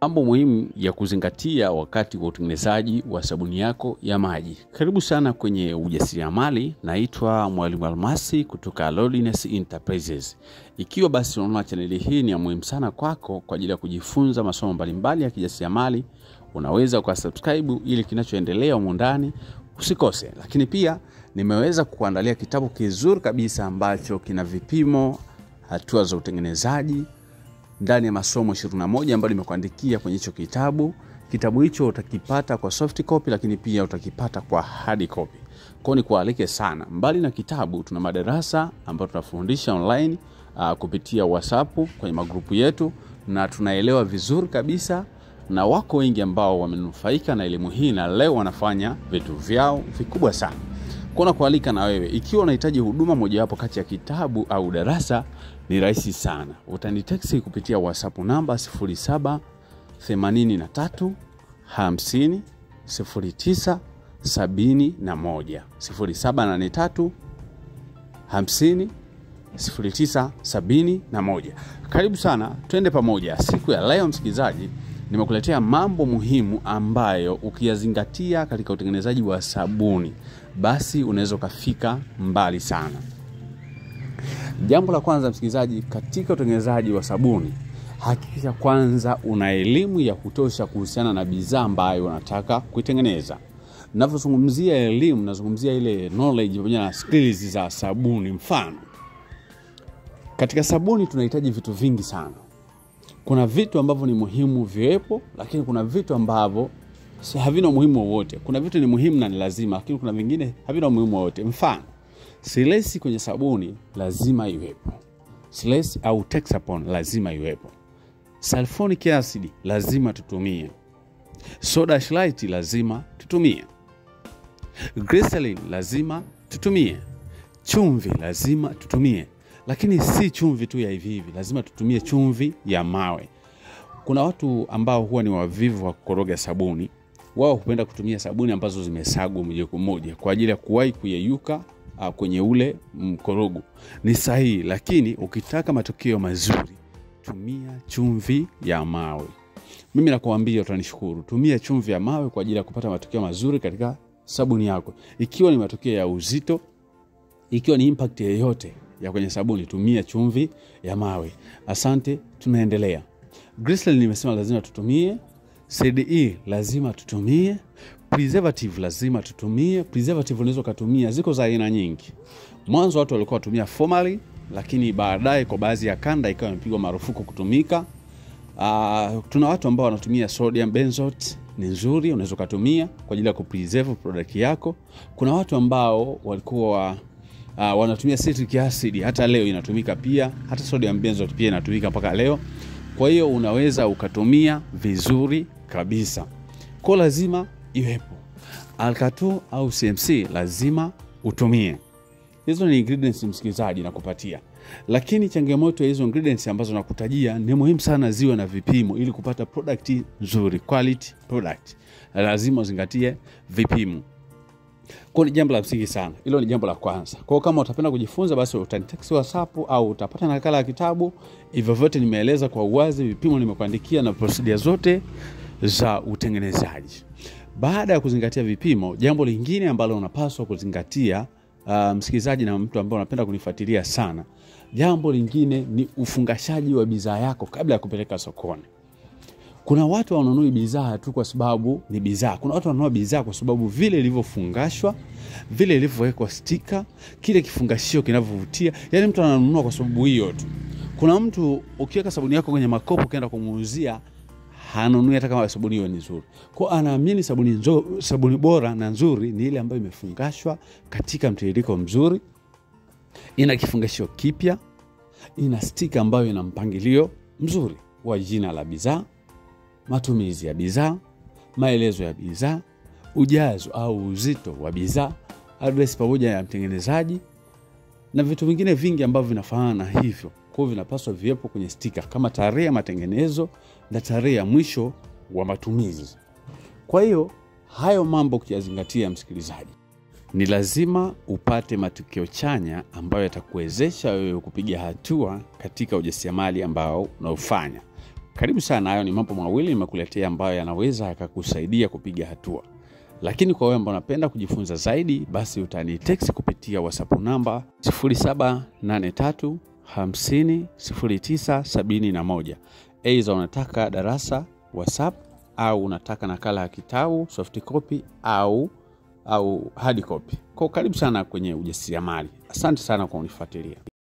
Mambo muhimu ya kuzingatia wakati wa utengenezaji wa sabuni yako ya maji. Karibu sana kwenye ujasiriamali. Naitwa Mwalimu Almasi kutoka Lordiness Enterprises. Ikiwa basi unaona chaneli hii ni ya muhimu sana kwako kwa ajili ya kujifunza masomo mbalimbali ya kijasiriamali, unaweza ukasubscribe ili kinachoendelea humu ndani usikose. Lakini pia nimeweza kukuandalia kitabu kizuri kabisa ambacho kina vipimo, hatua za utengenezaji ndani ya masomo 21 ambayo nimekuandikia kwenye hicho kitabu. Kitabu hicho utakipata kwa soft copy, lakini pia utakipata kwa hard copy. Kwa ni kualike sana. Mbali na kitabu, tuna madarasa ambayo tunafundisha online kupitia WhatsApp kwenye magrupu yetu, na tunaelewa vizuri kabisa, na wako wengi ambao wamenufaika na elimu hii na leo wanafanya vitu vyao vikubwa sana. Kuna kualika na wewe, ikiwa unahitaji huduma mojawapo kati ya kitabu au darasa, ni rahisi sana. Utanitext kupitia WhatsApp namba 0783 50 09 71 0783 50 09 71. Karibu sana, twende pamoja. Siku ya leo msikilizaji, nimekuletea mambo muhimu ambayo ukiyazingatia katika utengenezaji wa sabuni, basi unaweza kufika mbali sana. Jambo la kwanza msikilizaji, katika utengenezaji wa sabuni, hakikisha kwanza una elimu ya kutosha kuhusiana na bidhaa ambayo unataka kuitengeneza. Ninapozungumzia elimu, nazungumzia ile knowledge pamoja na skills za sabuni. Mfano, katika sabuni tunahitaji vitu vingi sana. Kuna vitu ambavyo ni muhimu viwepo, lakini kuna vitu ambavyo havina umuhimu wowote. Kuna vitu ni muhimu na ni lazima, lakini kuna vingine havina umuhimu wowote. Mfano, silesi kwenye sabuni lazima iwepo. Silesi au Texapon lazima iwepo. Sulfonic acid lazima tutumie. Soda Ashlight lazima tutumie. Glycerin lazima tutumie. Chumvi lazima tutumie. Lakini si chumvi tu ya hivi, lazima tutumie chumvi ya mawe. Kuna watu ambao huwa ni wavivu wa kukoroga sabuni. Wao hupenda kutumia sabuni ambazo zimesagwa moja kwa moja kwa ajili ya kuwahi kuyeyuka kwenye ule mkorogo. Ni sahihi, lakini ukitaka matokeo mazuri, tumia chumvi ya mawe. Mimi nakuambia utanishukuru. Tumia chumvi ya mawe kwa ajili ya kupata matokeo mazuri katika sabuni yako. Ikiwa ni matokeo ya uzito, ikiwa ni impact yoyote ya kwenye sabuni, tumia chumvi ya mawe. Asante, tunaendelea. Glycerin nimesema lazima tutumie. CDE lazima tutumie. Preservative lazima tutumie. Preservative unaweza kutumia, ziko za aina nyingi. Mwanzo watu walikuwa watumia formalin, lakini baadaye kwa baadhi ya kanda ikawa imepigwa marufuku kutumika. Tuna watu ambao wanatumia sodium benzoate, ni nzuri, unaweza kutumia kwa ajili ya kupreserve product yako. Kuna watu ambao walikuwa wanatumia citric acid, hata leo inatumika pia. Hata sodium benzoate pia inatumika mpaka leo. Kwa hiyo unaweza ukatumia vizuri kabisa. Kwa lazima iwepo. Alkato au CMC lazima utumie. Hizo ni ingredients msikilizaji nakupatia. Lakini changamoto ya hizo ingredients ambazo nakutajia, ni muhimu sana ziwe na vipimo ili kupata product nzuri, quality product. Lazima uzingatie vipimo. Kwa ni jambo la msingi sana. Hilo ni jambo la kwanza. Kwa kama utapenda kujifunza, basi utanitext WhatsApp au utapata nakala ya kitabu. Hivyo vyote nimeeleza kwa uwazi, vipimo nimekuandikia na procedure zote za utengenezaji. Baada ya kuzingatia vipimo, jambo lingine ambalo unapaswa kuzingatia msikilizaji na mtu ambaye unapenda kunifuatilia sana, jambo lingine ni ufungashaji wa bidhaa yako kabla ya kupeleka sokoni. Kuna watu wanunua bidhaa tu kwa sababu ni bidhaa. Kuna watu wanunua bidhaa kwa sababu vile ilivyofungashwa, vile ilivyowekwa sticker, kile kifungashio kinavyovutia. Yaani mtu ananunua kwa sababu hiyo tu. Kuna mtu ukiweka sabuni yako kwenye makopo ukaenda kumuuzia, hanunui hata kama sabuni hiyo ni nzuri. Kwa anaamini sabuni bora na nzuri ni ile ambayo imefungashwa katika mtiririko mzuri, ina kifungashio kipya, ina sticker ambayo ina mpangilio mzuri wa jina la bidhaa, matumizi ya bidhaa, maelezo ya bidhaa, ujazo au uzito wa bidhaa, address pamoja ya mtengenezaji na vitu vingine vingi ambavyo vinafanana na hivyo. Kwa vinapaswa viwepo kwenye sticker kama tarehe ya matengenezo na tarehe ya mwisho wa matumizi. Kwa hiyo hayo mambo ukiyazingatia msikilizaji, ni lazima upate matokeo chanya ambayo yatakuwezesha wewe kupiga hatua katika ujasiriamali ambao unaofanya. Karibu sana, hayo ni mambo mawili nimekuletea ambayo yanaweza yakakusaidia kupiga hatua. Lakini kwa wewe ambao unapenda kujifunza zaidi, basi utanitext kupitia WhatsApp namba 0783 50 0971. Aidha unataka darasa WhatsApp au unataka nakala ya kitabu soft copy au hard copy. Kwa karibu sana kwenye ujasiriamali. Asante sana kwa kunifuatilia.